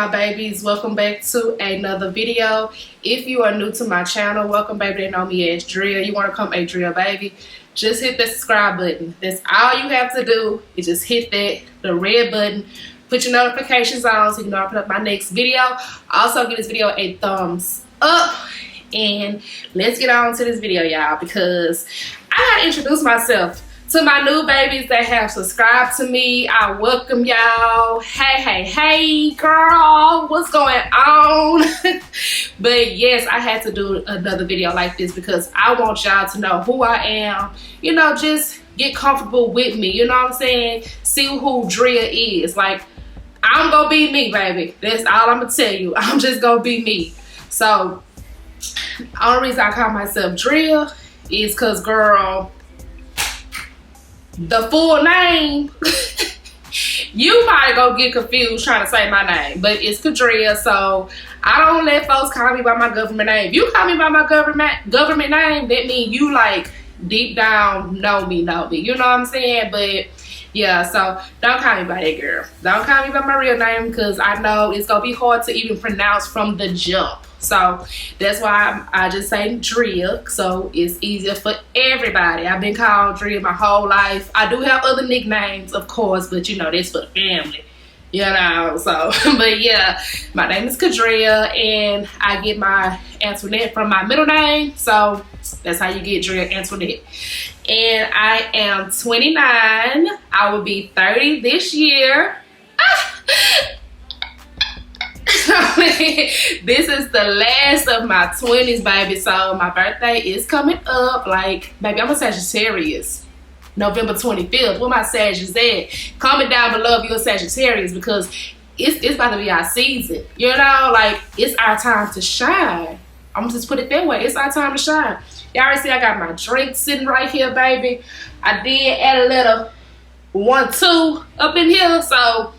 my babies, welcome back to another video. If you are new to my channel, welcome baby. They know me as Drill. You want to come a Drill baby, just hit the subscribe button. That's all you have to do, is just hit the red button, put your notifications on so you know I put up my next video. Also give this video a thumbs up, and let's get on to this video, y'all, because I gotta introduce myself to my new babies that have subscribed to me. I welcome y'all. Hey girl, what's going on? But yes, I had to do another video like this because I want y'all to know who I am. You know, just get comfortable with me, you know what I'm saying? See who Drea is. Like, I'm gonna be me, baby. That's all I'm gonna tell you. I'm just gonna be me. So the only reason I call myself Drea is because, girl, the full name, you might go get confused trying to say my name, but it's Kadria, so I don't let folks call me by my government name. If you call me by my government name, that means you, like, deep down know me, you know what I'm saying? But yeah, so don't call me by that, girl. Don't call me by my real name, because I know it's gonna be hard to even pronounce from the jump. So that's why I just say Drea, so it's easier for everybody. I've been called Drea my whole life. I do have other nicknames, of course, but you know, that's for the family, you know. So, but yeah, my name is Kadria, and I get my Antoinette from my middle name. So that's how you get Drea Antoinette. And I am 29. I will be 30 this year. This is the last of my 20s, baby. So my birthday is coming up. Like, baby, I'm a Sagittarius. November 25th. Where my Sag is at? Comment down below if you're a Sagittarius, because it's about to be our season. You know, like, it's our time to shine. I'm gonna just put it that way. It's our time to shine. Y'all already see I got my drink sitting right here, baby. I did add a little 1-2 up in here, so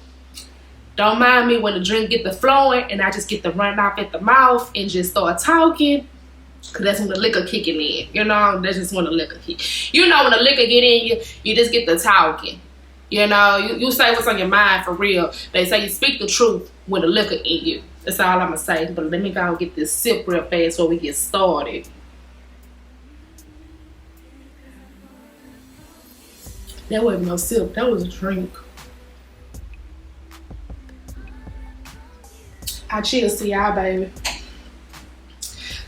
don't mind me when the drink get the flowing and I just get the run off at the mouth and just start talking, because that's when the liquor kicking in. You know, that's just when the liquor kick. You know, when the liquor get in you, you just get the talking. You know, you say what's on your mind for real. They say you speak the truth when the liquor in you. That's all I'm gonna say. But let me go and get this sip real fast before we get started. That wasn't no sip, that was a drink. I cheers to y'all, baby.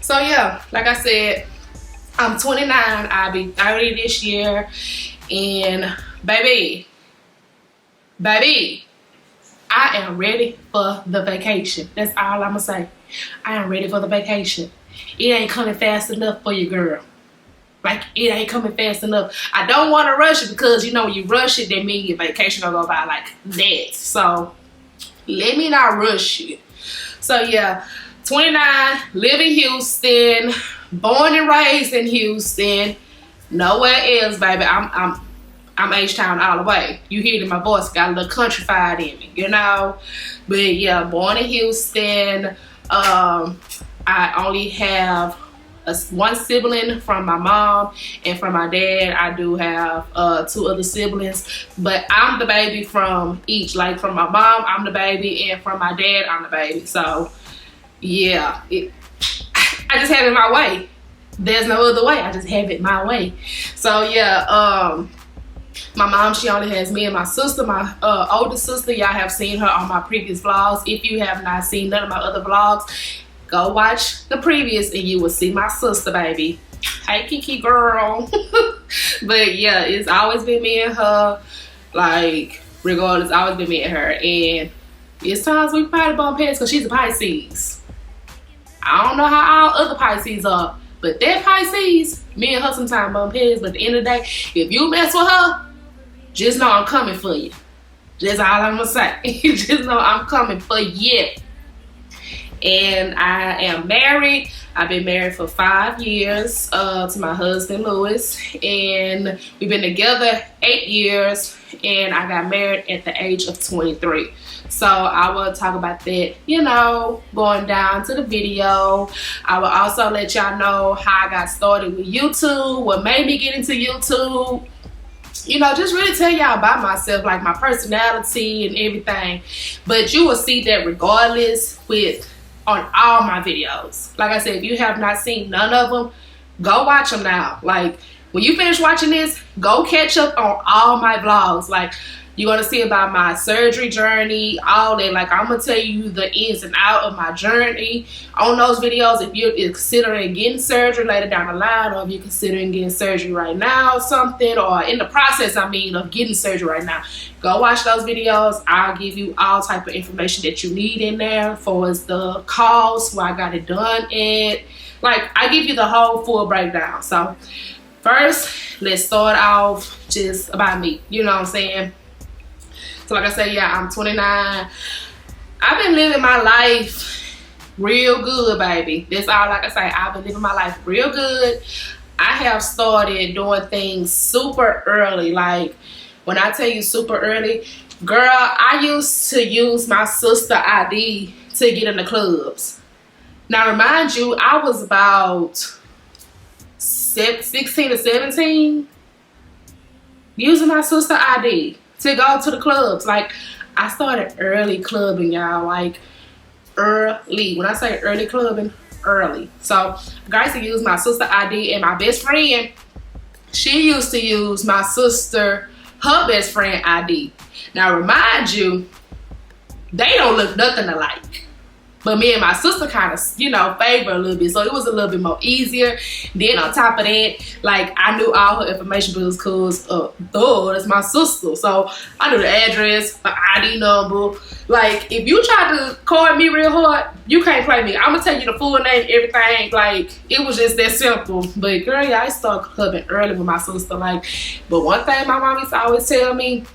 So yeah, like I said, I'm 29. I'll be 30 this year. And baby, I am ready for the vacation. That's all I'm gonna say. I am ready for the vacation. It ain't coming fast enough for you, girl. Like, it ain't coming fast enough. I don't want to rush it, because you know when you rush it, that means your vacation gonna go by like that. So let me not rush it. So yeah, 29, live in Houston, born and raised in Houston, nowhere else, baby. I'm H-Town all the way. You hear it in my voice, got a little countrified in me, you know. But yeah, born in Houston. I only have one sibling from my mom, and from my dad I do have 2 other siblings, but I'm the baby from each. Like, from my mom I'm the baby, and from my dad I'm the baby. So yeah, I just have it my way. There's no other way. I just have it my way. So yeah, my mom, she only has me and my sister. My older sister, y'all have seen her on my previous vlogs. If you have not seen none of my other vlogs, go watch the previous and you will see my sister, baby. Hey, Kiki girl. But yeah, it's always been me and her. Like, regardless, it's always been me and her. And it's times we probably bump heads because she's a Pisces. I don't know how all other Pisces are, but that Pisces, me and her sometimes bump heads. But at the end of the day, if you mess with her, just know I'm coming for you. That's all I'm gonna say. Just know I'm coming for you. And I am married. I've been married for 5 years to my husband, Louis. And we've been together 8 years. And I got married at the age of 23. So I will talk about that, you know, going down to the video. I will also let y'all know how I got started with YouTube, what made me get into YouTube. you know, just really tell y'all about myself, like my personality and everything. But you will see that regardless on all my videos. Like I said, if you have not seen none of them, go watch them now. Like, when you finish watching this, go catch up on all my vlogs. Like, you're going to see about my surgery journey, all that. Like, I'm going to tell you the ins and out of my journey on those videos. If you're considering getting surgery later down the line, or if you're considering getting surgery right now or something, or in the process, I mean, of getting surgery right now, go watch those videos. I'll give you all type of information that you need in there for the cost, where I got it done at. Like, I give you the whole full breakdown. So, first, let's start off just about me. You know what I'm saying? So like I said, yeah, I'm 29. I've been living my life real good, baby. That's all I can say. I've been living my life real good. I have started doing things super early. Like, when I tell you super early, girl, I used to use my sister ID to get in the clubs. Now, remind you, I was about 16 or 17 using my sister ID to go to the clubs. Like, I started early clubbing, y'all. Like, early. When I say early clubbing, early. So, I used to use my sister ID, and my best friend, she used to use my sister, her best friend ID. Now, remind you, they don't look nothing alike. But me and my sister kind of, you know, favor a little bit. So it was a little bit more easier. Then on top of that, like, I knew all her information because that's my sister. So I knew the address, her ID number. Like, if you try to call me real hard, you can't play me. I'm going to tell you the full name, everything. Like, it was just that simple. But girl, yeah, I started clubbing early with my sister. Like, but one thing my mom used to always tell me,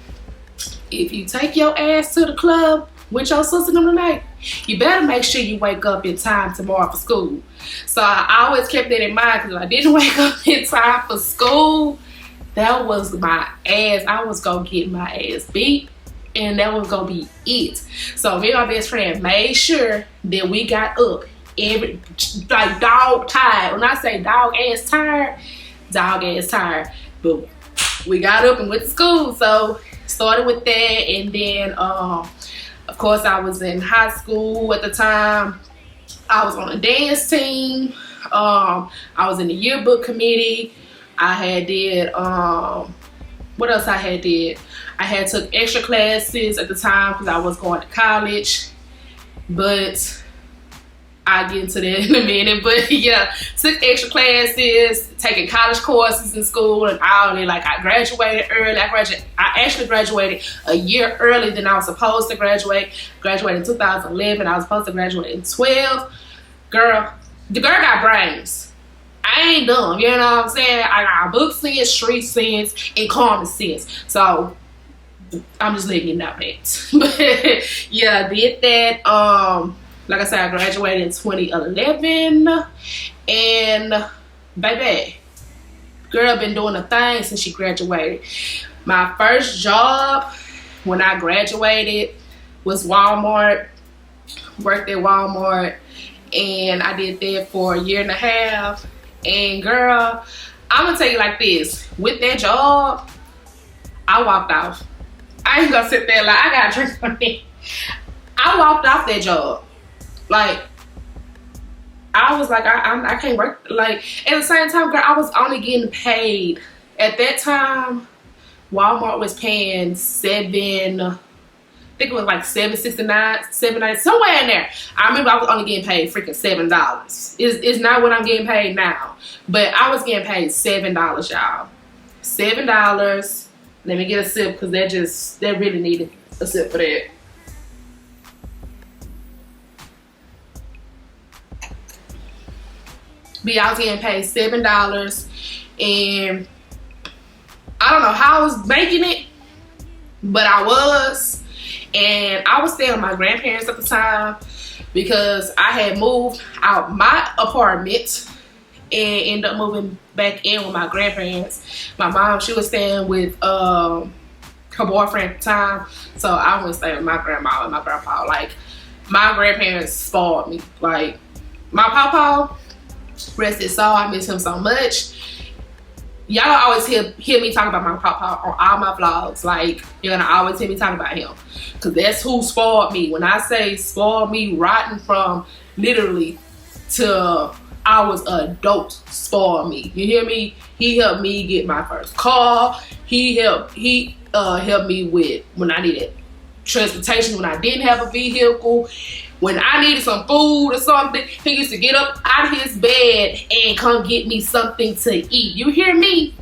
if you take your ass to the club with your sister tonight, you better make sure you wake up in time tomorrow for school. So I always kept that in mind, because if I didn't wake up in time for school, that was my ass. I was gonna get my ass beat, and that was gonna be it. So me and my best friend made sure that we got up like dog tired. When I say dog ass tired, but we got up and went to school. So started with that, and then of course, I was in high school at the time. I was on a dance team. I was in the yearbook committee. I had did, what else I had did? I had took extra classes at the time because I was going to college. But I'll get into that in a minute. But yeah, took extra classes, taking college courses in school and all that. Like, I graduated early. I actually graduated a year early than I was supposed to graduate. Graduated in 2011. I was supposed to graduate in 12. Girl, the girl got brains. I ain't dumb, you know what I'm saying? I got book sense, street sense, and common sense. So I'm just letting you know that. But yeah, I did that. Like I said, I graduated in 2011, and baby, girl been doing a thing since she graduated. My first job when I graduated was Walmart. Worked at Walmart, and I did that for a year and a half. And girl, I'm gonna tell you like this, with that job, I walked off. I ain't gonna sit there like, I got a drink for me. I walked off that job. Like, I was like, I can't work. Like, at the same time, girl, I was only getting paid. At that time, Walmart was paying I think it was like $7.69, $7.90, somewhere in there. I remember I was only getting paid freaking $7. It's not what I'm getting paid now. But I was getting paid $7, y'all. $7. Let me get a sip, because that really needed a sip for that. But I was getting paid $7, and I don't know how I was making it, but I was. And I was staying with my grandparents at the time, because I had moved out my apartment and ended up moving back in with my grandparents. My mom, she was staying with her boyfriend at the time, so I went to stay with my grandma and my grandpa. Like, my grandparents spoiled me. Like, my papa, rest his soul, I miss him so much. y'all always hear me talk about my papa on all my vlogs. Like, you're gonna always hear me talk about him, because that's who spoiled me. When I say spoiled me, rotten from literally to I was an adult, spoiled me. You hear me? He helped me get my first car. He helped me with when I needed transportation, when I didn't have a vehicle, when I needed some food or something. He used to get up out of his bed and come get me something to eat. You hear me?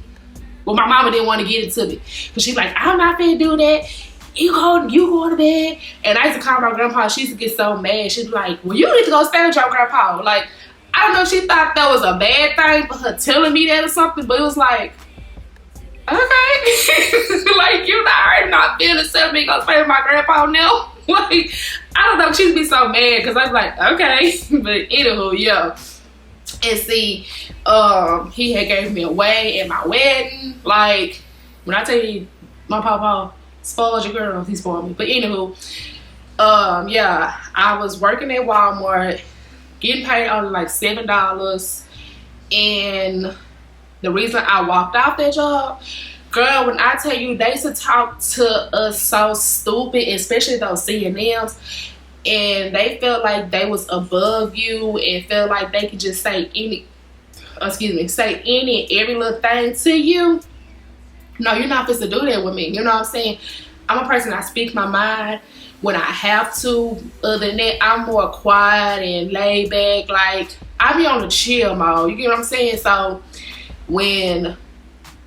Well, my mama didn't want to get it to me, because she's like, I'm not finna do that. You go to bed. And I used to call my grandpa. She used to get so mad. She'd be like, well, you need to go stay with your grandpa. Like, I don't know, she thought that was a bad thing for her telling me that or something, but it was like, okay. Like, you already not feeling accept me gonna stay with my grandpa now. Like, I don't know, she'd be so mad, because I was like, okay. But anywho, yeah. And see, he had gave me away at my wedding. Like, when I tell you my papa spoiled your girl, he spoiled me. But anywho, yeah, I was working at Walmart, getting paid only like $7. And the reason I walked off that job, girl, when I tell you, they used to talk to us so stupid, especially those C&Ms, and they felt like they was above you and felt like they could just say any and every little thing to you. No, you're not supposed to do that with me. You know what I'm saying? I'm a person, I speak my mind when I have to. Other than that, I'm more quiet and laid back. Like, I be on the chill mode. You get what I'm saying? So when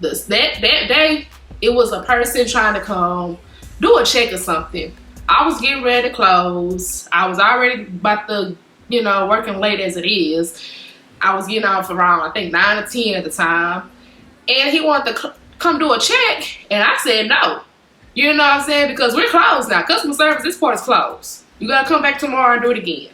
that day, it was a person trying to come do a check or something. I was getting ready to close. I was already about to, working late as it is. I was getting off around, I think, 9 or 10 at the time. And he wanted to come do a check. And I said no. You know what I'm saying? Because we're closed now. Customer service, this part is closed. You gotta come back tomorrow and do it again.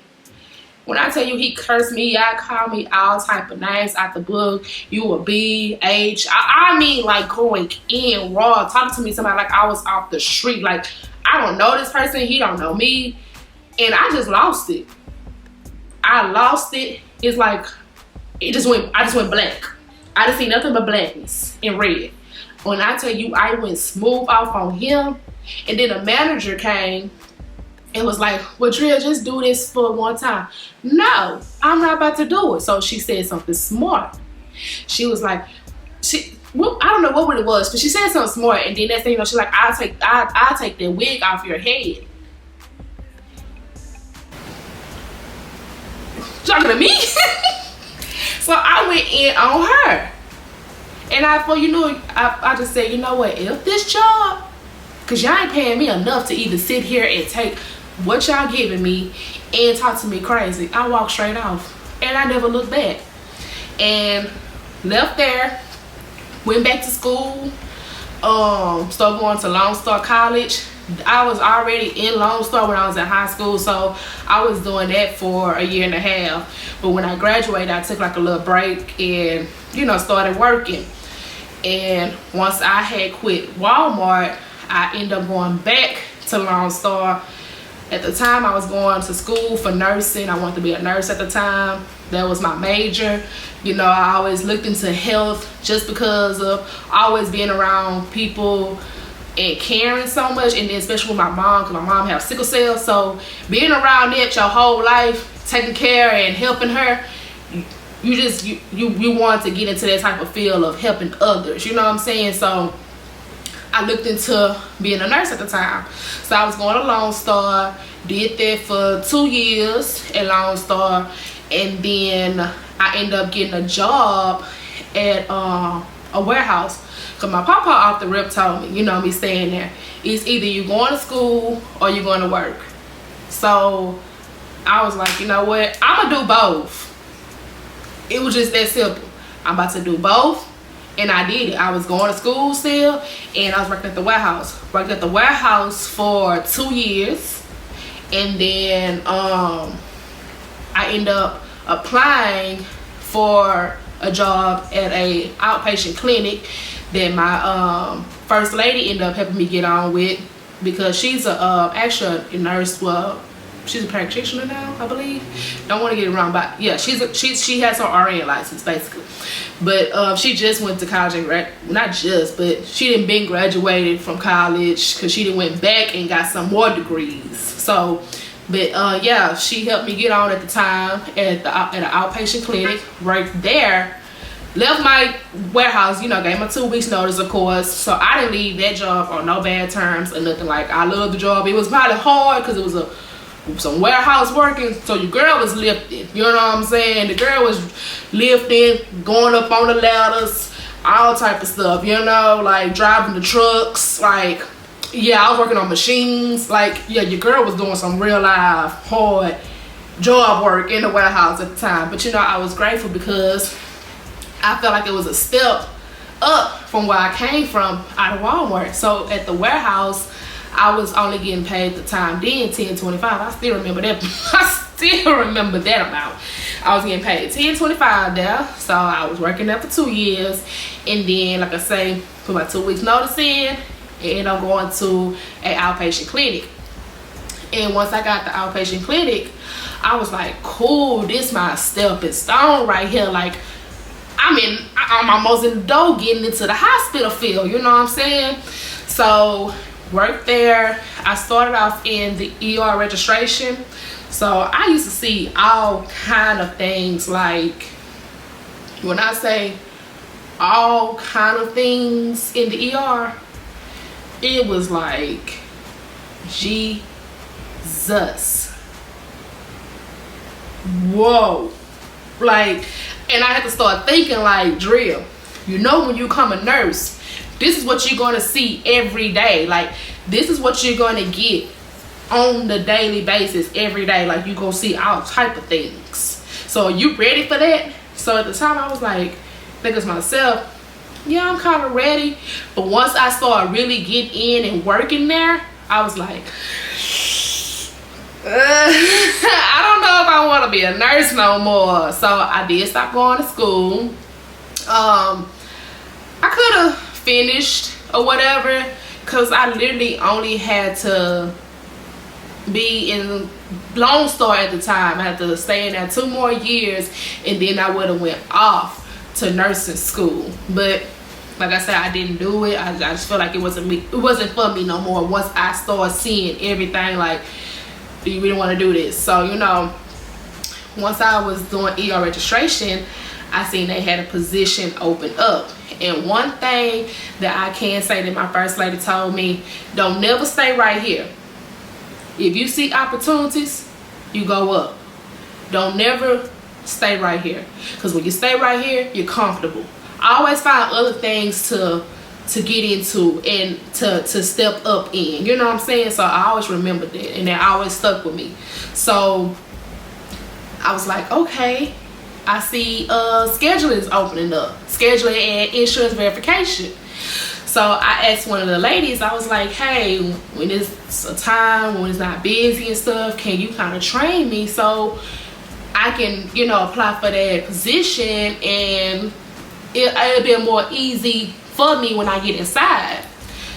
When I tell you, he cursed me out, called me all type of names out the book. You a B, H. I mean, like, going in raw, talking to me somebody like I was off the street. Like, I don't know this person, he don't know me. And I just lost it. I lost it. It's like, I just went black. I just see nothing but blackness and red. When I tell you, I went smooth off on him. And then a manager came and was like, well, Drea, just do this for one time. No, I'm not about to do it. So she said something smart. She was like, I don't know what it was, but she said something smart. And then next thing you know, she's like, I'll take that wig off your head. Talking to me? So I went in on her. And I just said, you know what, if this job, because y'all ain't paying me enough to either sit here and take what y'all giving me and talk to me crazy, I walked straight off. And I never looked back. And left there, went back to school, started going to Lone Star College. I was already in Lone Star when I was in high school, so I was doing that for a year and a half. But when I graduated, I took like a little break and, started working. And once I had quit Walmart, I ended up going back to Lone Star. At the time, I was going to school for nursing. I wanted to be a nurse at the time. That was my major. I always looked into health just because of always being around people and caring so much, and then especially with my mom, because my mom has sickle cell. So being around it your whole life, taking care and helping her, you want to get into that type of field of helping others. You know what I'm saying? So I looked into being a nurse at the time. So I was going to Lone Star, did that for 2 years at Lone Star, and then I ended up getting a job at a warehouse. Because my papa off the rip told me, me staying there, it's either you going to school or you going to work. So I was like, you know what, I'm going to do both. It was just that simple. I'm about to do both. And I did it. I was going to school still, and I was working at the warehouse. Worked at the warehouse for 2 years. And then I ended up applying for a job at a outpatient clinic that my first lady ended up helping me get on with, because she's actually a nurse. Well, she's a practitioner now, I believe. Don't want to get it wrong, but yeah, she has her RN license basically. But she just went to college and not just, but she didn't been graduated from college because she didn't went back and got some more degrees. So, but yeah, she helped me get on at the time at an outpatient clinic right there. Left my warehouse, you know, gave my 2 weeks notice, of course. So I didn't leave that job on no bad terms or nothing. Like, I loved the job. It was probably hard because it was some warehouse working. So your girl was lifting, you know what I'm saying? The girl was lifting, going up on the ladders, all type of stuff, you know, like driving the trucks. Like, yeah, I was working on machines. Like, yeah, your girl was doing some real life hard job work in the warehouse at the time. But you know, I was grateful because I felt like it was a step up from where I came from out of Walmart. So at the warehouse, I was only getting paid the time then $10.25. I still remember that. I still remember that amount. I was getting paid $10.25 there. So I was working there for 2 years, and then, like I say, put my 2 weeks notice in, and I'm going to an outpatient clinic. And once I got the outpatient clinic, I was like, cool, this my stepping stone right here. Like, I'm almost in the door getting into the hospital field, you know what I'm saying? So, worked there. I started off in the ER registration. So, I used to see all kind of things. Like, when I say all kind of things in the ER, it was like, Jesus. Whoa. Like, and I had to start thinking like, Drill, you know, when you become a nurse, this is what you're going to see every day. Like, this is what you're going to get on the daily basis every day. Like, you're going to see all type of things. So are you ready for that? So at the time I was like, thinking to myself, yeah, I'm kind of ready. But once I started really getting in and working there, I was like, I don't know if I want to be a nurse no more. So I did stop going to school. I could have finished or whatever, because I literally only had to be in Lone Star at the time. I had to stay in there 2 more years, and then I would have went off to nursing school. But like I said, I didn't do it. I just felt like it wasn't me. It wasn't for me no more. Once I started seeing everything, like, do you really want to do this? So, you know, once I was doing ER registration, I seen they had a position open up. And one thing that I can say that my first lady told me, don't never stay right here. If you see opportunities, you go up. Don't never stay right here. Because when you stay right here, you're comfortable. I always find other things to get into and to step up in, you know what I'm saying? So I always remembered that, and that always stuck with me. So I was like, okay, I see scheduling is opening up, scheduling and insurance verification. So I asked one of the ladies, I was like, hey, when it's a time when it's not busy and stuff, can you kind of train me so I can, you know, apply for that position, and it'll be more easy for me when I get inside.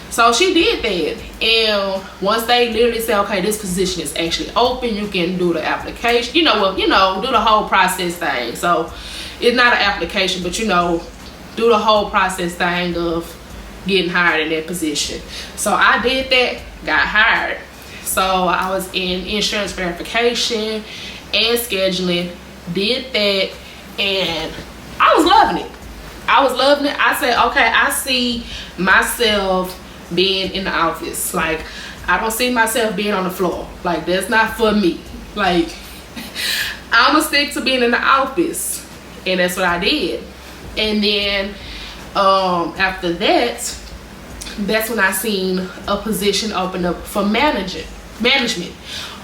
So she did that, and once they literally said, okay, this position is actually open, you can do the application, you know, do the whole process thing. So it's not an application, but, you know, do the whole process thing of getting hired in that position. So I did that, got hired. So I was in insurance verification and scheduling, did that, and I was loving it. I said, okay, I see myself being in the office. Like, I don't see myself being on the floor. Like, that's not for me. Like, I'm gonna stick to being in the office. And that's what I did. And then after that, that's when I seen a position open up for management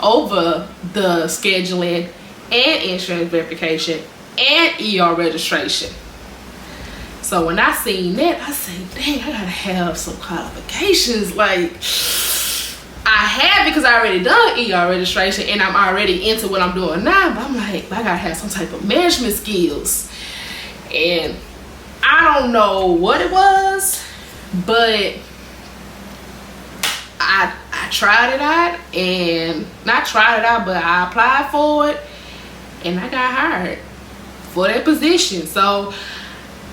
over the scheduling and insurance verification and ER registration. So when I seen that, I said, dang, I gotta have some qualifications. Like, I have, because I already done ER registration and I'm already into what I'm doing now, but I'm like, I gotta have some type of management skills. And I don't know what it was, but I I tried it out, and not tried it out, but I applied for it, and I got hired for that position. So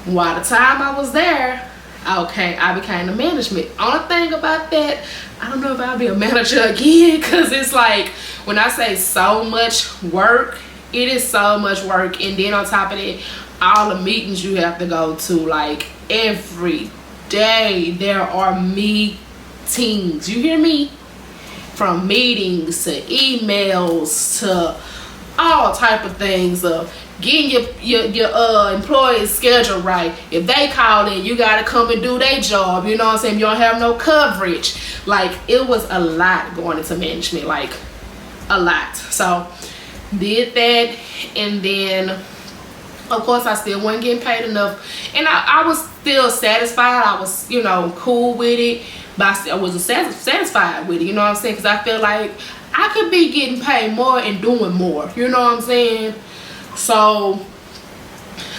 while the time I was there, okay, I became the management. Only thing about that, I don't know if I'll be a manager again, because it's like, when I say so much work, it is so much work. And then on top of that, all the meetings you have to go to, like every day there are meetings. You hear me? From meetings to emails to all type of things of getting your employee's schedule right. If they call in, you gotta come and do their job. You know what I'm saying? You don't have no coverage. Like, it was a lot going into management, like a lot. So did that, and then of course I still wasn't getting paid enough, and I was still satisfied. I was, you know, cool with it, but I wasn't satisfied with it, you know what I'm saying? Because I feel like I could be getting paid more and doing more, you know what I'm saying? So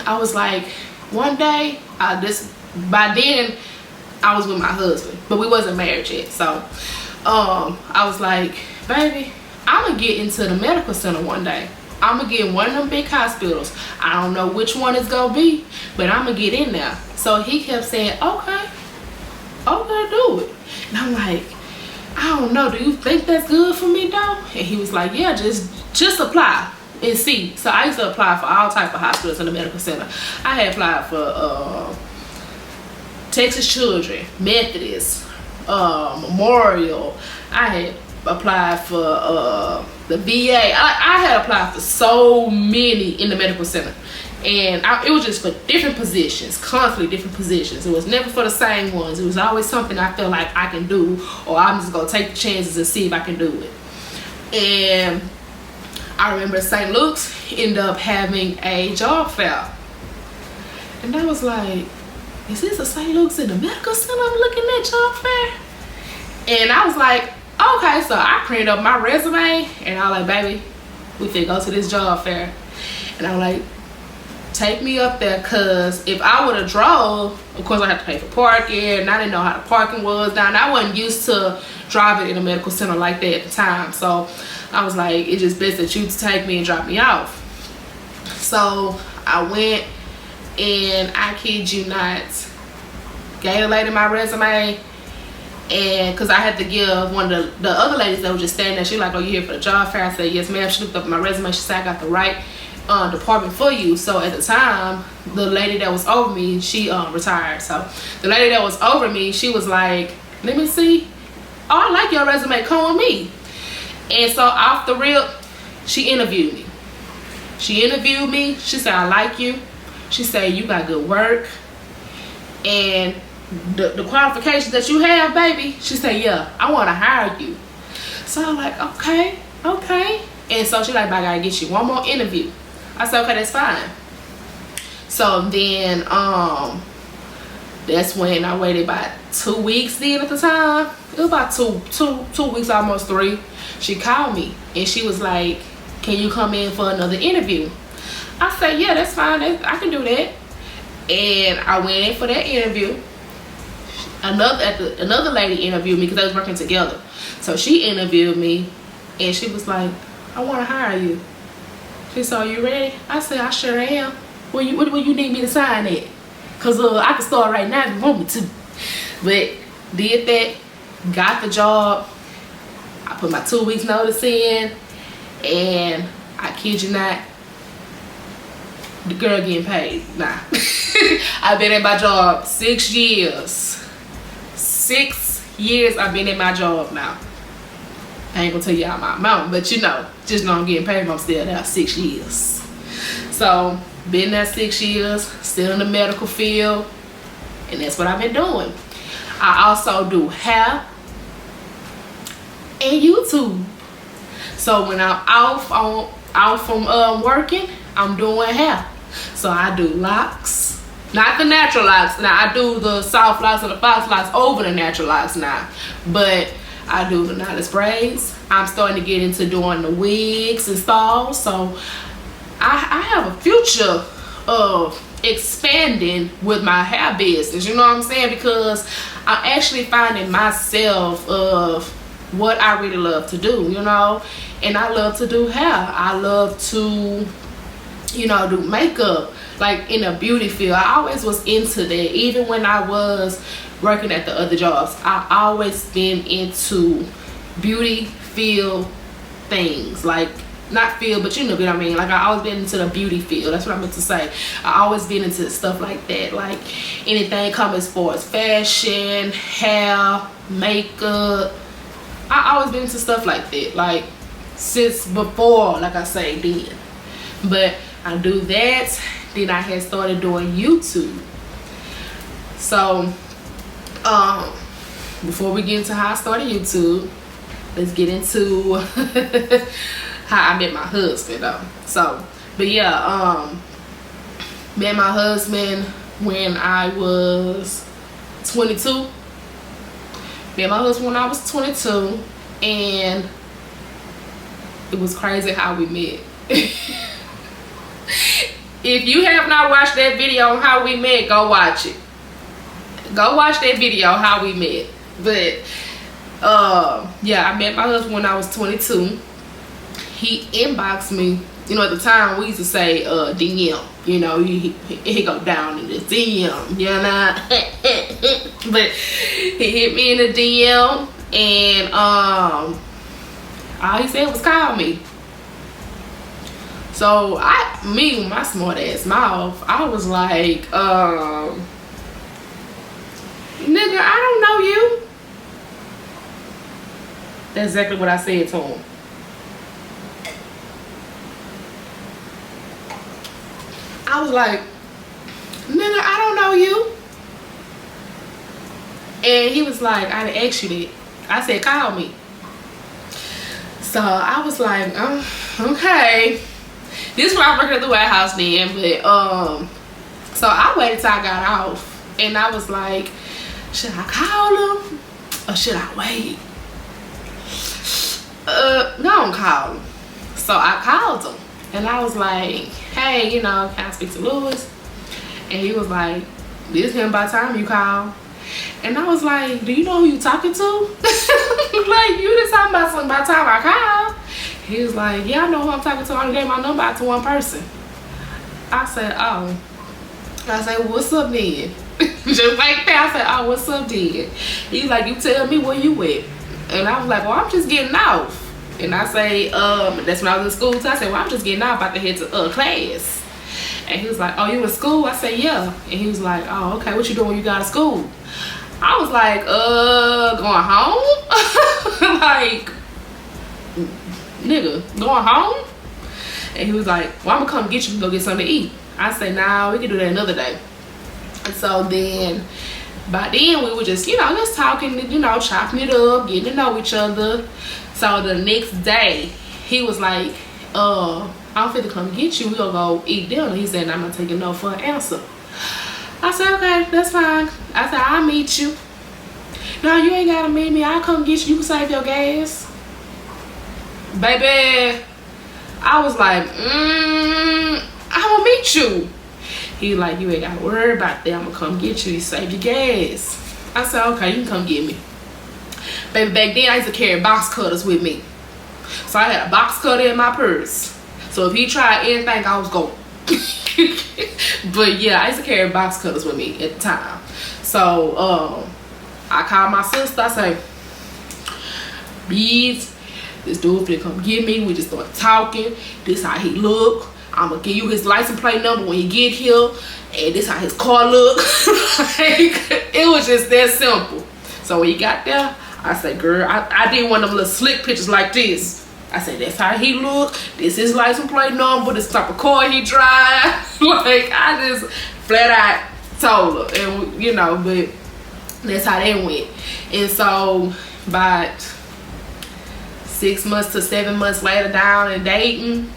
I was like, one day, by then I was with my husband, but we wasn't married yet. So I was like, baby, I'm gonna get into the medical center one day. I'm gonna get in one of them big hospitals. I don't know which one it's gonna be, but I'm gonna get in there. So he kept saying, okay, do it. And I'm like, I don't know, do you think that's good for me though? And he was like, yeah, just apply and see. So I used to apply for all type of hospitals in the medical center. I had applied for Texas Children, Methodist, Memorial. I had applied for the VA. I had applied for so many in the medical center, and it was just for different positions, constantly different positions. It was never for the same ones. It was always something I felt like I can do, or I'm just gonna take the chances and see if I can do it. And I remember St. Luke's ended up having a job fair, and I was like, is this a St. Luke's in the medical center I'm looking at job fair? And I was like, okay. So I printed up my resume, and I was like, baby, we finna go to this job fair. And I was like, take me up there, cause if I would have drove, of course I had to pay for parking, and I didn't know how the parking was down. I wasn't used to driving in a medical center like that at the time. So I was like, it's just best that you take me and drop me off. So I went, and I kid you not, gave the lady my resume, and because I had to give one of the other ladies that was just standing there, she like, oh, you here for the job fair? I said, yes ma'am. She looked up my resume, she said, I got the right department for you. So at the time, the lady that was over me, she retired. So the lady that was over me, she was like, let me see, oh, I like your resume, come with me. And so off the rip, she interviewed me. She said, I like you. She said, you got good work, and the qualifications that you have, baby. She said, yeah, I want to hire you. So I'm like, okay. And so she like, but I gotta get you one more interview. I said, okay, that's fine. So then that's when I waited about 2 weeks then at the time. It was about two weeks, almost 3. She called me, and she was like, can you come in for another interview? I said, yeah, that's fine. I can do that. And I went in for that interview. Another lady interviewed me because they was working together. So she interviewed me, and she was like, I want to hire you. She said, are you ready? I said, I sure am. Where you need me to sign it? Because I can start right now if you want me to. But did that, got the job. I put my 2 weeks notice in, and I kid you not, the girl getting paid. Nah. I've been at my job 6 years. 6 years I've been at my job now. I ain't gonna tell y'all my amount, but you know, just know I'm getting paid. I'm still there 6 years. So been there 6 years, still in the medical field, and that's what I've been doing. I also do hair and YouTube. So when I'm off from working, I'm doing hair. So I do locks, not the natural locks. Now I do the soft locks and the false locks over the natural locks now, but I do the knotted braids. I'm starting to get into doing the wigs and styles. So I have a future of expanding with my hair business, you know what I'm saying? Because I'm actually finding myself of what I really love to do, you know. And I love to do hair. I love to, you know, do makeup, like in a beauty field. I always was into that. Even when I was working at the other jobs, I always been into beauty field things. Like, not field, but you know what I mean. Like, I always been into the beauty field. That's what I meant to say. I always been into stuff like that. Like, anything come as far as fashion, hair, makeup. I always been into stuff like that. Like, since before, like I say, then. But I do that. Then I had started doing YouTube. So, before we get into how I started YouTube, let's get into how I met my husband though. So, but yeah, met my husband when I was 22. Met my husband when I was 22, and it was crazy how we met. If you have not watched that video on how we met, go watch it. Go watch that video how we met. But yeah, I met my husband when I was 22. He inboxed me. You know, at the time we used to say DM. You know, he go down in the DM, you know. But he hit me in the DM, and all he said was call me. So me with my smart ass mouth, I was like, nigga, I don't know you. That's exactly what I said to him. I was like, nigga, I don't know you. And he was like, I didn't ask you that. I said, call me. So I was like, okay. This is when I was working at the warehouse then, but so I waited till I got off, and I was like, should I call him or should I wait? No, call him. So I called him, and I was like, hey, you know, can I speak to Louis? And he was like, this him by the time you call. And I was like, do you know who you talking to? Like, you just talking about something by the time I call. He was like, yeah, I know who I'm talking to. I only gave my number out to one person. I said, oh. I said, what's up then? Just like that. I said, oh, what's up then? He's like, you tell me where you at. And I was like, well, I'm just getting off. And I say, that's when I was in school too. I said, well, I'm just getting off, about to head to class. And he was like, oh, you in school? I said, yeah. And he was like, oh, okay, what you doing when you got to school? I was like, going home? Like, nigga, going home? And he was like, well, I'm gonna come get you and go get something to eat. I said, nah, we can do that another day. And so then, by then we were just, you know, just talking, you know, chopping it up, getting to know each other. So the next day, he was like, I'm finna come get you. We gonna go eat dinner. He said, I'm not taking no for an answer. I said, okay, that's fine. I said, I'll meet you. No, you ain't gotta meet me. I'll come get you. You can save your gas. Baby, I was like, I'm gonna meet you. He like, you ain't gotta worry about that. I'm gonna come get you. You save your gas. I said, okay, you can come get me. Baby, back then I used to carry box cutters with me. So I had a box cutter in my purse. So if he tried anything, I was going. But yeah, I used to carry box cutters with me at the time. So I called my sister. I say, Beads, this dude finna come get me. We just started talking. This how he look. I'm gonna give you his license plate number when he get here. And this how his car look. Like, it was just that simple. So when he got there, I said, girl, I did one of them little slick pictures like this. I said, that's how he look. This is license plate number. This type of car he drive. Like, I just flat out told her. And, you know, but that's how that went. And so, about 6 months to 7 months later down and dating,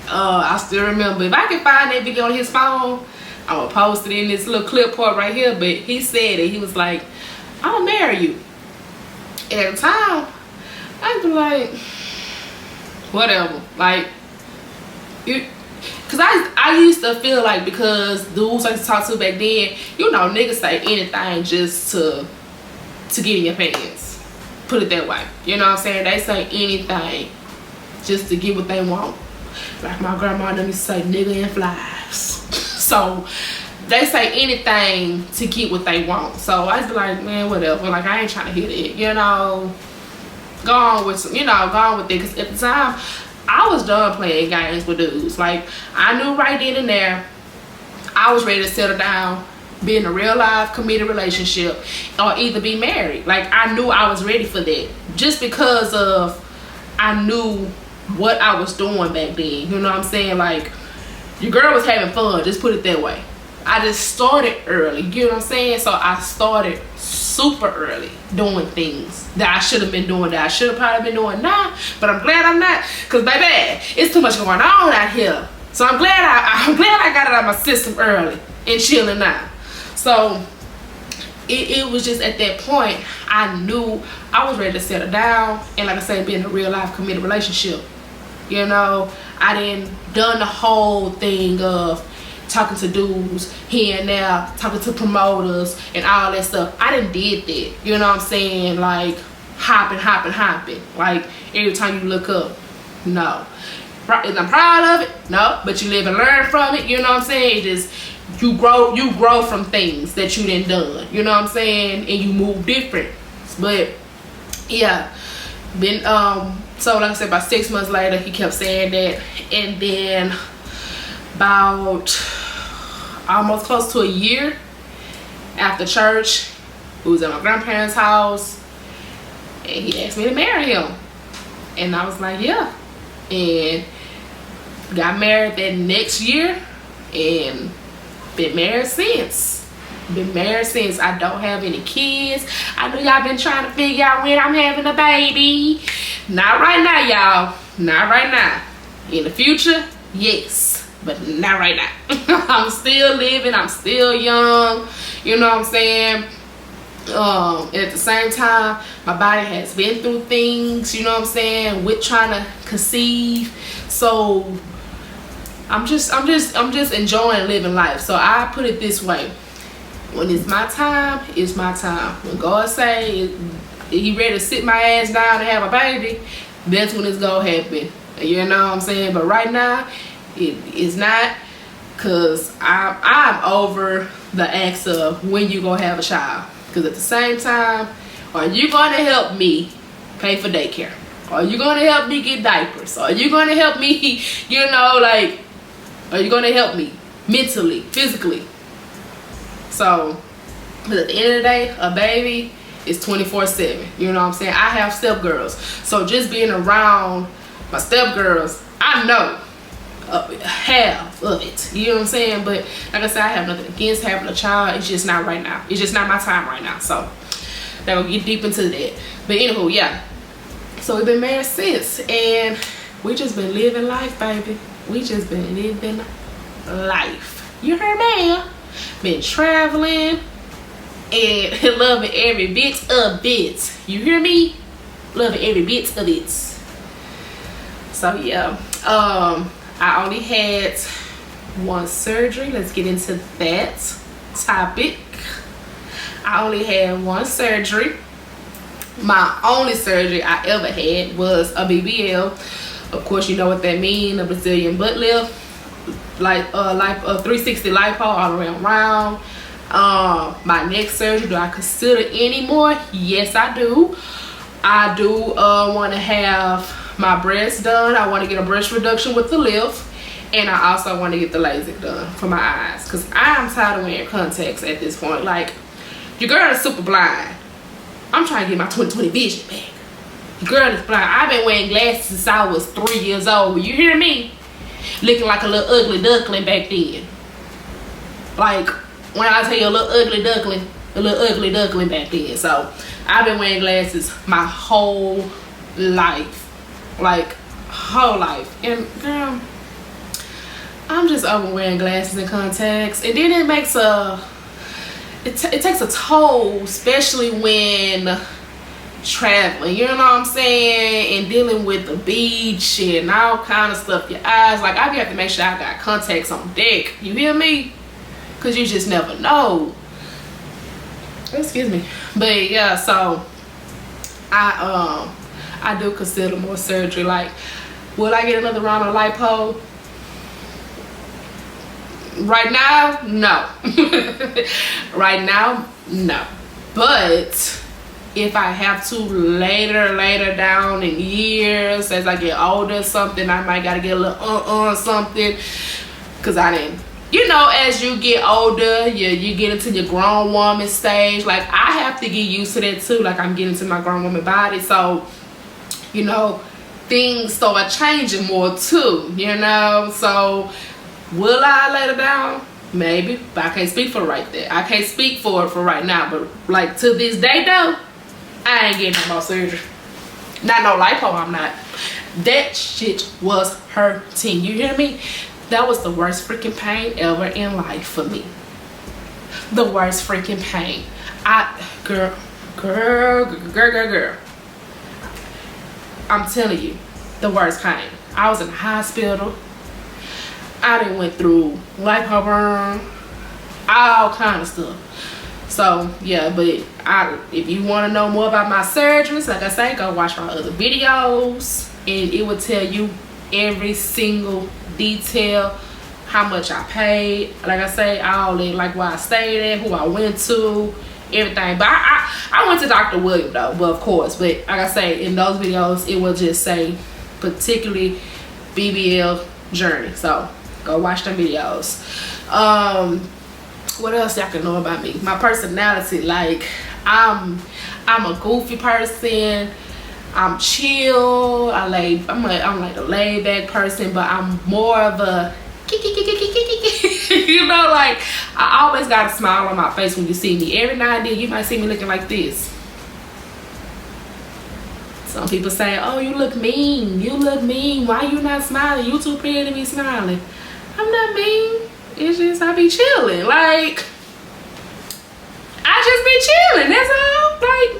I still remember. If I can find that video on his phone, I'm going to post it in this little clip part right here. But he said it. He was like, I'm going to marry you. And at the time, I'd be like, whatever. Like, because I used to feel like, because dudes I used to talk to back then, you know, niggas say anything just to get in your pants. put it that way. You know what I'm saying? They say anything just to get what they want. Like my grandma let me say nigga and flies. So they say anything to get what they want. So I just be like, man, whatever. Like, I ain't trying to hit it, you know. Go on with some, you know, go on with it. Because at the time, I was done playing games with dudes. Like, I knew right then and there, I was ready to settle down, be in a real life committed relationship, or either be married. Like, I knew I was ready for that. Just because of, I knew what I was doing back then. You know what I'm saying? Like, your girl was having fun. Just put it that way. I just started early, you know what I'm saying? So I started super early doing things that I should have been doing, that I should have probably been doing now, but I'm glad I'm not, because baby, it's too much going on out here. So I'm glad I got it out of my system early and chilling now. So it was just at that point, I knew I was ready to settle down, and like I said, be in a real life committed relationship. You know, I didn't done the whole thing of talking to dudes here and there, talking to promoters and all that stuff. I done did that, you know what I'm saying? Like hopping. Like every time you look up, no. Is I'm proud of it? No, but you live and learn from it, you know what I'm saying? It just, you grow from things that you done, you know what I'm saying? And you move different. But yeah, been so like I said, about 6 months later he kept saying that, and then about almost close to a year after church, we was at my grandparents' house, and he asked me to marry him, and I was like, yeah. And got married that next year, and been married since. I don't have any kids. I know y'all been trying to figure out when I'm having a baby. Not right now, y'all. Not right now. In the future, yes, but not right now. I'm still living. I'm still young. You know what I'm saying? At the same time, my body has been through things, you know what I'm saying, with trying to conceive. So I'm just enjoying living life. So I put it this way: when it's my time, it's my time. When God say he ready to sit my ass down and have a baby, that's when it's gonna happen. You know what I'm saying? But right now, it is not, because I'm over the acts of when you gonna have a child. Because at the same time, are you gonna help me pay for daycare? Are you gonna help me get diapers? Are you gonna help me, you know, like, are you gonna help me mentally, physically? So, but at the end of the day, a baby is 24/7. You know what I'm saying? I have stepgirls, so just being around my stepgirls, I know half of it. You know what I'm saying? But like I said, I have nothing against having a child. It's just not right now. It's just not my time right now. So that will get deep into that. But anywho, yeah. So we've been married since, and we just been living life, baby. We just been living life. You heard me? Been traveling and loving every bit of it. You hear me? Loving every bit of it. So yeah, I only had one surgery. Let's get into that topic. I only had one surgery. My only surgery I ever had was a BBL. Of course, you know what that means, a Brazilian butt lift, like a 360 lipo all around. My next surgery, do I consider any more? Yes, I do. I do want to have my breasts done. I want to get a breast reduction with the lift, and I also want to get the LASIK done for my eyes, because I'm tired of wearing contacts at this point. Like, your girl is super blind. I'm trying to get my 20/20 vision back. Your girl is blind. I've been wearing glasses since I was 3 years old. You hear me? Looking like a little ugly duckling back then. Like, when I tell you a little ugly duckling back then. So I've been wearing glasses my whole life. Like, whole life. And girl, I'm just over wearing glasses and contacts. And then it makes it takes a toll, especially when traveling, you know what I'm saying, and dealing with the beach and all kind of stuff. Your eyes, like, I have to make sure I got contacts on deck. You hear me? Because you just never know. Excuse me. But yeah, so I do consider more surgery. Like, will I get another round of lipo? Right now, no. Right now, no. But if I have to later down in years, as I get older, something, I might gotta get a little something, because I didn't, you know, as you get older, you get into your grown woman stage. Like, I have to get used to that too. Like, I'm getting to my grown woman body, so, you know, things start changing more too, you know. So will I later down? Maybe, but I can't speak for right there. I can't speak for it for right now. But like, to this day though, I ain't getting no more surgery. Not no lipo, I'm not. That shit was hurting. You hear me? That was the worst freaking pain ever in life for me. The worst freaking pain. Girl. I'm telling you, the worst pain. I was in the hospital. I done went through lipo burn, all kind of stuff. So yeah, but if you want to know more about my surgeries, like I say, go watch my other videos, and it will tell you every single detail, how much I paid, like I say, all in, like where I stayed at, who I went to, everything. But I went to Dr. William though, but of course, but like I say, in those videos it will just say particularly BBL journey. So go watch them videos. What else y'all can know about me? My personality, like I'm a goofy person. I'm chill. I'm like a laid back person, but I'm more of a you know, like I always got a smile on my face when you see me. Every now and then you might see me looking like this. Some people say, oh, you look mean. You look mean. Why you not smiling? You too pretty to be smiling. I'm not mean. It's just I be chilling. Like, I just be chilling. That's all. Like,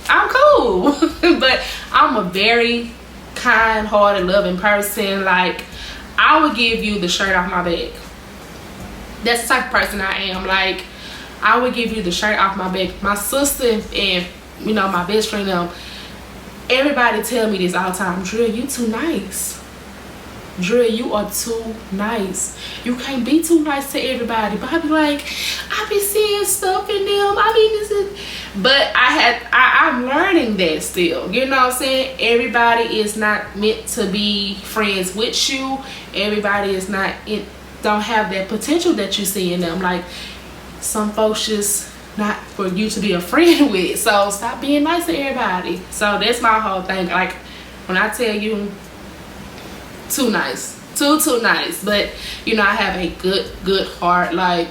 I'm cool. But I'm a very kind-hearted, loving person. Like, I would give you the shirt off my back. That's the type of person I am. Like, I would give you the shirt off my back. My sister and, you know, my best friend, everybody tell me this all the time. Drill, you too nice. Drill, you are too nice. You can't be too nice to everybody. But I be like, I be seeing stuff in them. I mean, this is, but I'm learning that still. You know what I'm saying? Everybody is not meant to be friends with you. Everybody is not, don't have that potential that you see in them. Like, some folks just not for you to be a friend with. So stop being nice to everybody. So that's my whole thing. Like, when I tell you, too nice, too nice. But you know, I have a good heart. Like,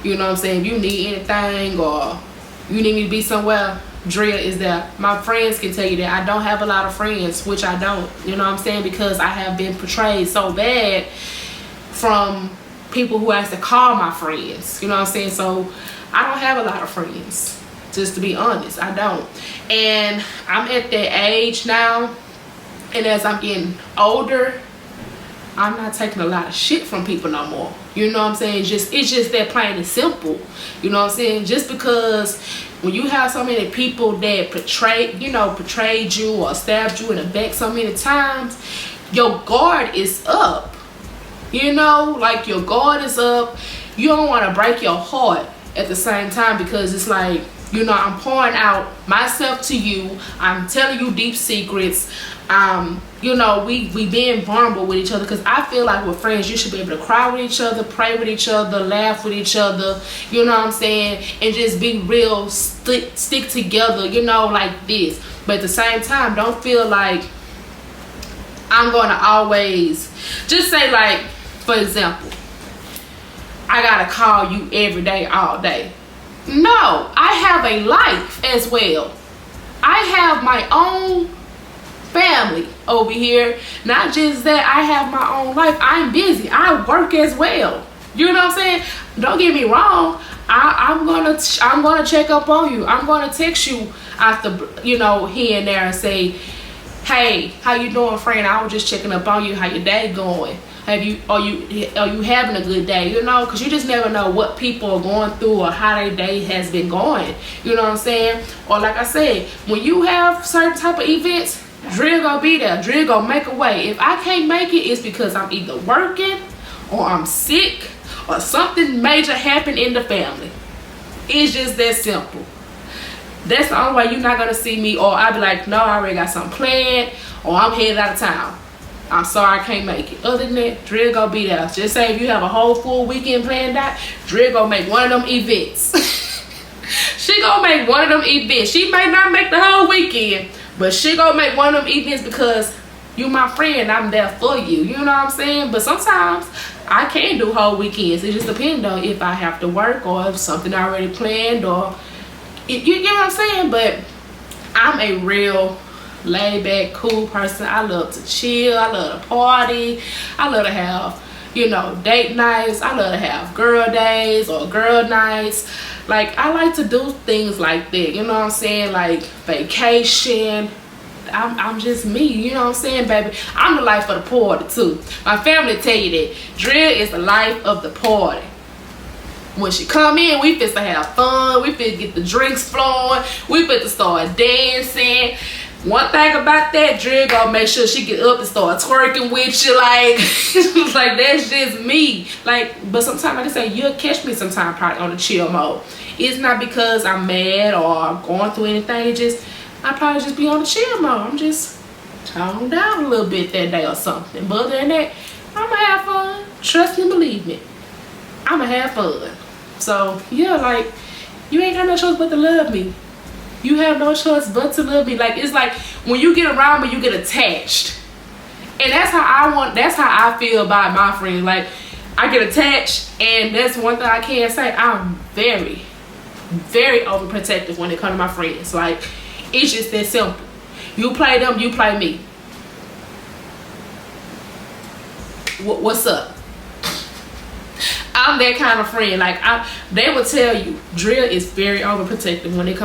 you know what I'm saying, if you need anything or you need me to be somewhere, Drea is there. My friends can tell you that. I don't have a lot of friends, which I don't, you know what I'm saying, because I have been portrayed so bad from people who has to call my friends, you know what I'm saying. So I don't have a lot of friends, just to be honest. I don't. And I'm at that age now, and as I'm getting older, I'm not taking a lot of shit from people no more. You know what I'm saying? It's just that plain and simple. You know what I'm saying? Just because when you have so many people that portrayed you or stabbed you in the back so many times, your guard is up. You know, like your guard is up. You don't want to break your heart at the same time, because it's like, you know, I'm pouring out myself to you. I'm telling you deep secrets. You know, we being vulnerable with each other, because I feel like with friends you should be able to cry with each other, pray with each other, laugh with each other, you know what I'm saying, and just be real, stick together, you know, like this. But at the same time, don't feel like I'm going to always just say, like, for example, I gotta call you every day, all day. No, I have a life as well. I have my own family over here. Not just that, I have my own life. I'm busy. I work as well. You know what I'm saying? Don't get me wrong. I'm gonna check up on you. I'm gonna text you after, you know, here and there and say, hey, how you doing, friend? I was just checking up on you. How your day going? are you having a good day, you know, because you just never know what people are going through or how their day has been going, you know what I'm saying? Or like I said, when you have certain type of events, Drill gonna be there, Drill gonna make a way. If I can't make it, it's because I'm either working or I'm sick or something major happened in the family. It's just that simple. That's the only way you're not gonna see me, or I'll be like, no, I already got something planned, or I'm headed out of town. I'm sorry, I can't make it. Other than that, Drill gonna be there. Just say if you have a whole full weekend planned out, Drill gonna make one of them events. She gonna make one of them events. She may not make the whole weekend, but she gonna make one of them events because you my friend, I'm there for you. You know what I'm saying? But sometimes I can't do whole weekends. It just depends on if I have to work or if something already planned, or you get what I'm saying? But I'm a real laid back, cool person. I love to chill. I love to party. I love to have, you know, date nights. I love to have girl days or girl nights. Like, I like to do things like that. You know what I'm saying? Like vacation. I'm just me, you know what I'm saying, baby? I'm the life of the party too. My family tell you that Drill is the life of the party. When she come in, we fit to have fun. We fit to get the drinks flowing. We fit to start dancing. One thing about that, Drill gonna make sure she get up and start twerking with you, like, like that's just me. Like, but sometimes, like I say, you'll catch me sometimes probably on the chill mode. It's not because I'm mad or I'm going through anything. It just, I probably just be on the chill mode. I'm just toned down a little bit that day or something. But other than that, I'ma have fun. Trust and believe me, I'ma have fun. So yeah, like, you ain't got no choice but to love me. You have no choice but to love me. Like, it's like when you get around me, you get attached. And that's how I feel about my friends. Like, I get attached, and that's one thing I can say. I'm very, very overprotective when it comes to my friends. Like, it's just that simple. You play them, you play me. What's up? I'm that kind of friend. Like, they will tell you, Drill is very overprotective when it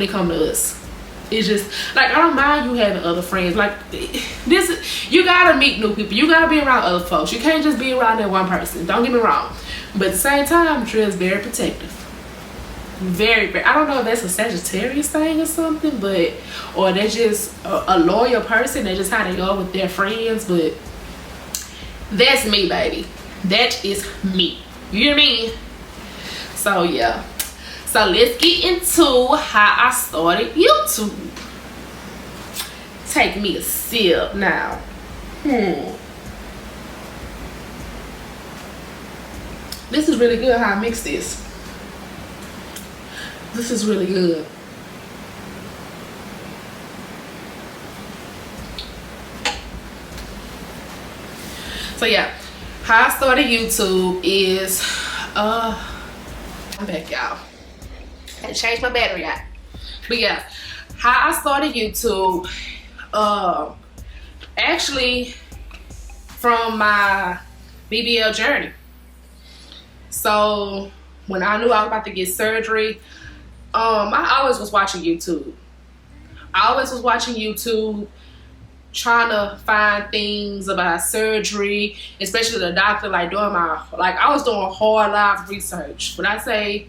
come to us. It's just like, I don't mind you having other friends. Like, you gotta meet new people. You gotta be around other folks. You can't just be around that one person. Don't get me wrong. But at the same time, Drill is very protective. Very, very. I don't know if that's a Sagittarius thing or something, but or they're just a loyal person. That's just how they are with their friends. But that's me, baby. That is me. You hear me? So yeah. So let's get into how I started YouTube. Take me a sip now. This is really good how I mix this. This is really good. So yeah, how I started YouTube is I'm back, y'all. Had to change my battery out. But yeah, how I started YouTube, actually from my BBL journey. So when I knew I was about to get surgery, I always was watching YouTube. Trying to find things about surgery, especially the doctor, like doing I was doing hard live research. When I say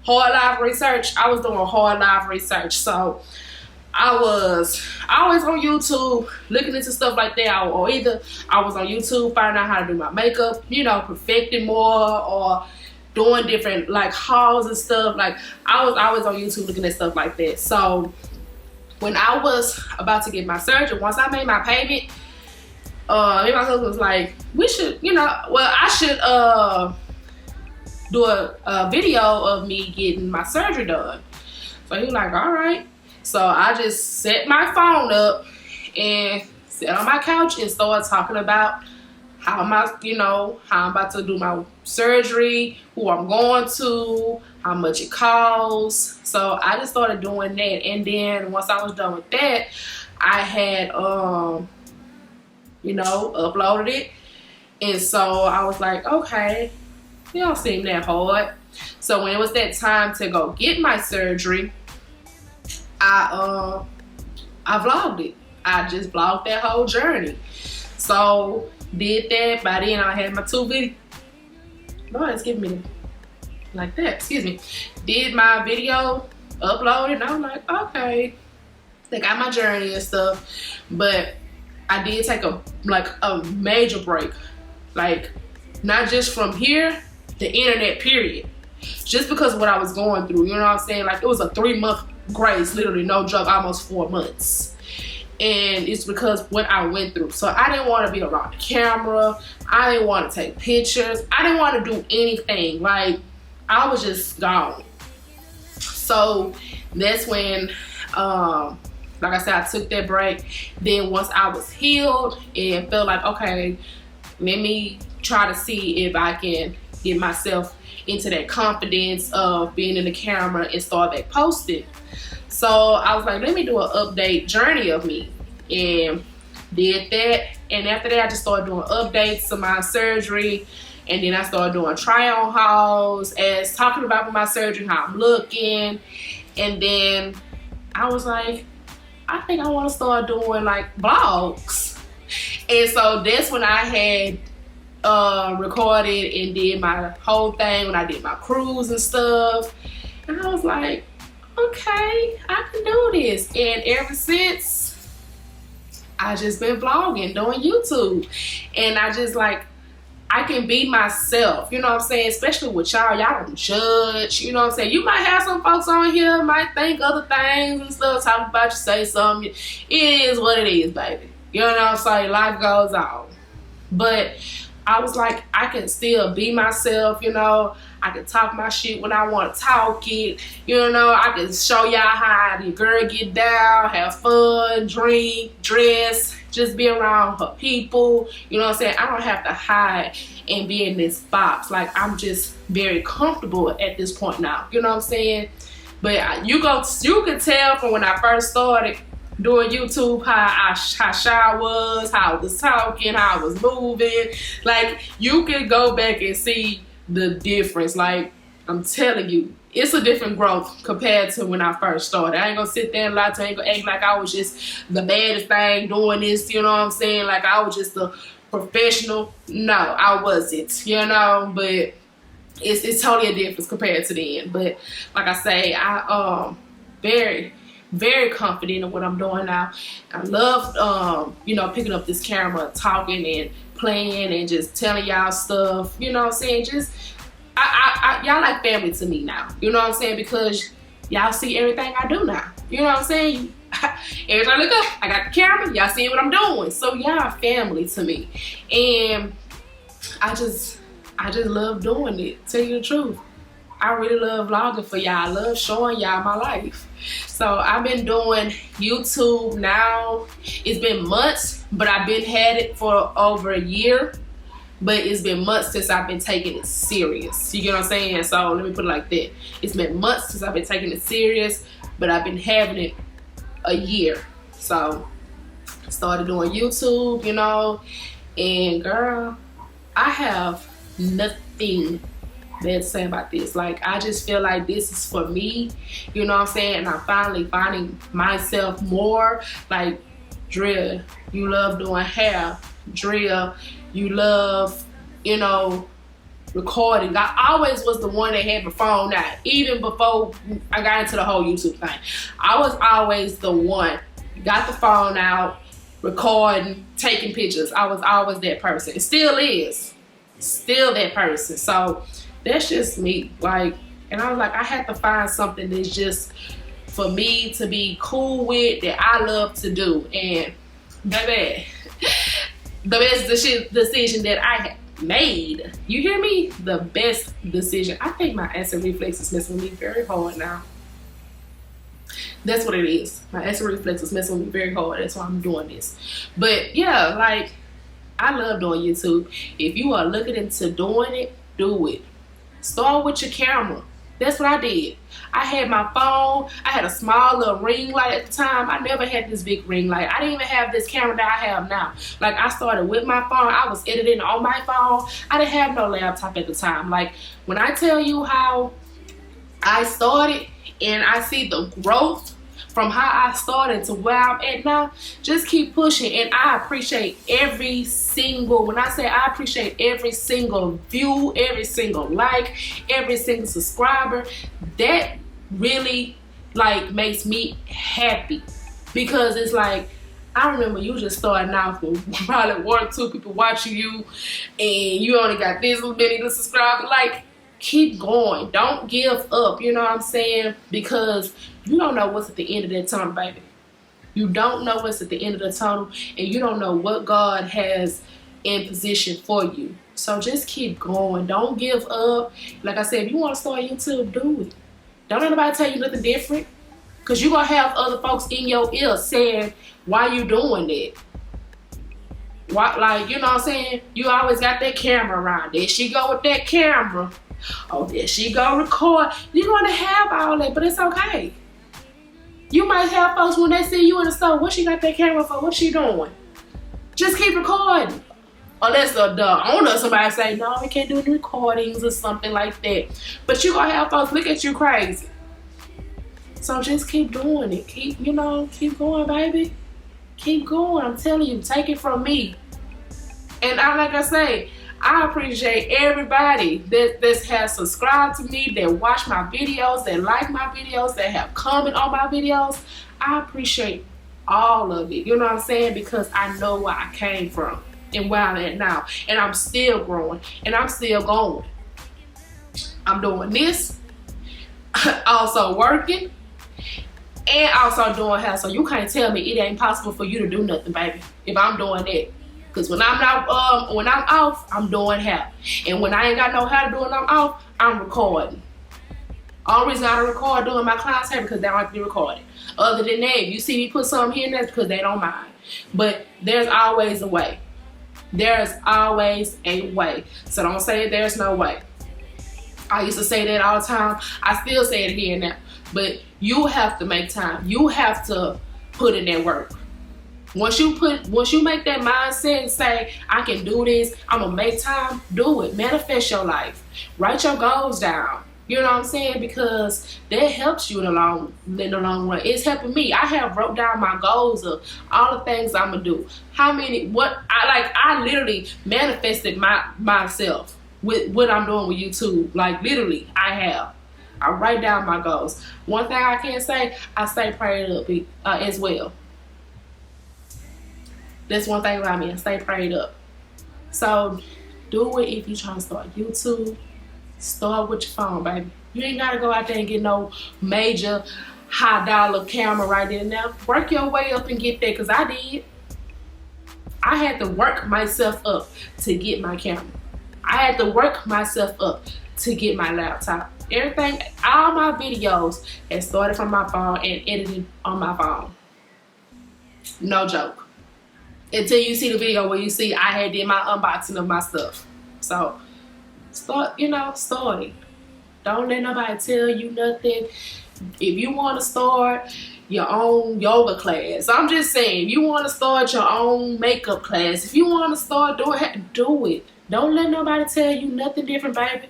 hard live research, I was doing hard live research. So I was always on YouTube looking into stuff like that, or either I was on YouTube finding out how to do my makeup, you know, perfecting more, or doing different like hauls and stuff. Like, I was always on YouTube looking at stuff like that. So when I was about to get my surgery, once I made my payment, me and my husband was like, we should, you know, well, I should do a video of me getting my surgery done. So he was like, all right. So I just set my phone up and sat on my couch and started talking about how I'm about to do my surgery, who I'm going to, how much it costs. So I just started doing that, and then once I was done with that, I had uploaded it. And so I was like, okay, it don't seem that hard. So when it was that time to go get my surgery, I vlogged it. I just vlogged that whole journey. So Did that. By then I had my 2 videos. Lord, it's giving me like that. Excuse me. Did my video, uploaded, and I was like, okay. They got my journey and stuff. But I did take a major break. Like, not just from here, the internet, period. Just because of what I was going through, you know what I'm saying? Like, it was a 3-month grace, literally, no joke, almost 4 months. And it's because what I went through. So I didn't want to be around the camera. I didn't want to take pictures. I didn't want to do anything. Like, I was just gone. So that's when, like I said, I took that break. Then once I was healed and felt like, okay, let me try to see if I can get myself into that confidence of being in the camera and start back posting. So I was like, let me do an update journey of me, and did that. And after that, I just started doing updates of my surgery, and then I started doing try-on hauls, as talking about my surgery, how I'm looking. And then I was like, I think I want to start doing like vlogs. And so that's when I had recorded and did my whole thing, when I did my cruise and stuff. And I was like, okay, I can do this. And ever since, I just been vlogging, doing YouTube. And I just like, I can be myself, you know what I'm saying? Especially with y'all don't judge, you know what I'm saying? You might have some folks on here, might think other things and stuff, talk about you, say something. It is what it is, baby. You know what I'm saying? Life goes on. But I was like, I can still be myself, you know? I can talk my shit when I want to talk it. You know, I can show y'all how the girl get down, have fun, drink, dress, just be around her people. You know what I'm saying? I don't have to hide and be in this box. Like, I'm just very comfortable at this point now. You know what I'm saying? But you can tell from when I first started doing YouTube how shy I was, how I was talking, how I was moving. Like, you can go back and see the difference. Like, I'm telling you, it's a different growth compared to when I first started. I ain't gonna sit there and lie to you, I ain't gonna act like I was just the baddest thing doing this, you know what I'm saying? Like I was just a professional. No, I wasn't, you know, but it's totally a difference compared to then. But like I say, I very, very confident in what I'm doing now. I love you know, picking up this camera, talking and playing and just telling y'all stuff, you know what I'm saying? Just y'all like family to me now, you know what I'm saying? Because y'all see everything I do now, you know what I'm saying? Every time I look up, I got the camera, y'all see what I'm doing. So y'all family to me. And I just love doing it, tell you the truth. I really love vlogging for y'all. I love showing y'all my life. So I've been doing YouTube now. It's been months, but I've been had it for over a year. But it's been months since I've been taking it serious. You get what I'm saying? So let me put it like that. It's been months since I've been taking it serious, but I've been having it a year. So I started doing YouTube, you know, and girl, I have nothing bad to say about this. Like, I just feel like this is for me, you know what I'm saying? And I'm finally finding myself more. Like, Drea, you love doing hair. Drea, you love, you know, recording. I always was the one that had the phone out. Even before I got into the whole YouTube thing, I was always the one. Got the phone out, recording, taking pictures. I was always that person. It still is. Still that person. So that's just me. Like, and I was like, I had to find something that's just for me to be cool with, that I love to do. And baby, the best decision that I have made. You hear me? The best decision. I think my acid reflex is messing with me very hard now. That's what it is. My acid reflex is messing with me very hard. That's why I'm doing this. But yeah, like, I love doing YouTube. If you are looking into doing it, do it. Start with your camera. That's what I did. I had my phone. I had a small little ring light at the time. I never had this big ring light. I didn't even have this camera that I have now. Like, I started with my phone. I was editing on my phone. I didn't have no laptop at the time. Like, when I tell you how I started and I see the growth from how I started to where I'm at now, just keep pushing. And I appreciate every single, when I say I appreciate every single view, every single like, every single subscriber, that really like makes me happy. Because it's like, I remember you just starting out with probably 1 or 2 people watching you, and you only got this many to subscribe. Like, keep going. Don't give up. You know what I'm saying? Because you don't know what's at the end of that tunnel, baby. You don't know what's at the end of the tunnel, and you don't know what God has in position for you. So just keep going. Don't give up. Like I said, if you want to start YouTube, do it. Don't let nobody tell you nothing different. Because you're going to have other folks in your ear saying, why you doing that? Why, like, you know what I'm saying? You always got that camera around. There she go with that camera. Oh, there she go record. You're going to have all that, but it's okay. You might have folks when they see you in the store, what she got that camera for? What she doing? Just keep recording. Unless the owner, somebody say, no, we can't do any recordings or something like that. But you're going to have folks look at you crazy. So just keep doing it. Keep going, baby. Keep going. I'm telling you, take it from me. And like I say, I appreciate everybody that has subscribed to me, that watch my videos, that like my videos, that have comment on my videos. I appreciate all of it. You know what I'm saying? Because I know where I came from and where I'm at now. And I'm still growing. And I'm still going. I'm doing this. Also working. And also doing hair. So you can't tell me it ain't possible for you to do nothing, baby, if I'm doing that. Because when I'm not, when I'm off, I'm doing hair. And when I ain't got no hair to do and I'm off, I'm recording. Only reason I don't record doing my clients' hair because they don't have to be recorded. Other than that, if you see me put something here and that's because they don't mind. But there's always a way. There's always a way. So don't say there's no way. I used to say that all the time. I still say it here and now. But you have to make time. You have to put in that work. Once you make that mindset and say, I can do this, I'm gonna make time, do it. Manifest your life. Write your goals down. You know what I'm saying? Because that helps you in the long run. It's helping me. I have wrote down my goals of all the things I'm gonna do. I literally manifested myself with what I'm doing with YouTube. Like literally, I have. I write down my goals. One thing I can say, I stay prayed up as well. That's one thing about me, I stay prayed up. So do it if you're trying to start YouTube. Start with your phone, baby. You ain't gotta go out there and get no major high dollar camera right there now. Work your way up and get there, because I did. I had to work myself up to get my camera. I had to work myself up to get my laptop. Everything, all my videos had started from my phone and edited on my phone. No joke. Until you see the video where you see I had did my unboxing of my stuff. So start it. Don't let nobody tell you nothing. If you want to start your own yoga class, I'm just saying, if you want to start your own makeup class, if you want to start do it. Don't let nobody tell you nothing different, baby.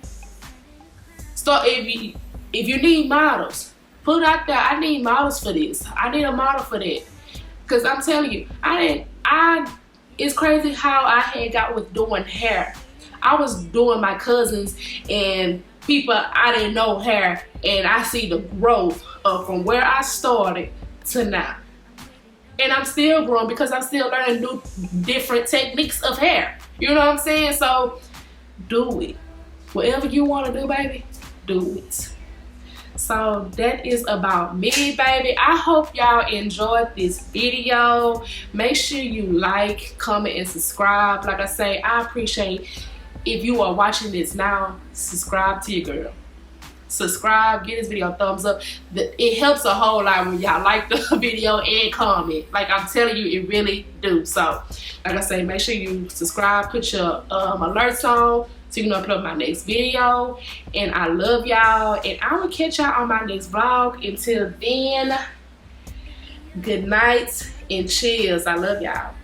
Start if you need models, put out there, I need models for this. I need a model for that. Cause I'm telling you, it's crazy how I had got with doing hair. I was doing my cousins and people I didn't know hair, and I see the growth from where I started to now. And I'm still growing because I'm still learning new different techniques of hair. You know what I'm saying? So do it. Whatever you want to do, baby, do it. So that is about me, baby. I hope y'all enjoyed this video. Make sure you like, comment, and subscribe. Like I say, I appreciate if you are watching this now, subscribe to your girl. Subscribe, give this video a thumbs up. It helps a whole lot when y'all like the video and comment. Like I'm telling you, it really do. So like I say, make sure you subscribe, put your alerts on so you can upload my next video. And I love y'all, and I'm gonna catch y'all on my next vlog. Until then, good night and cheers. I love y'all.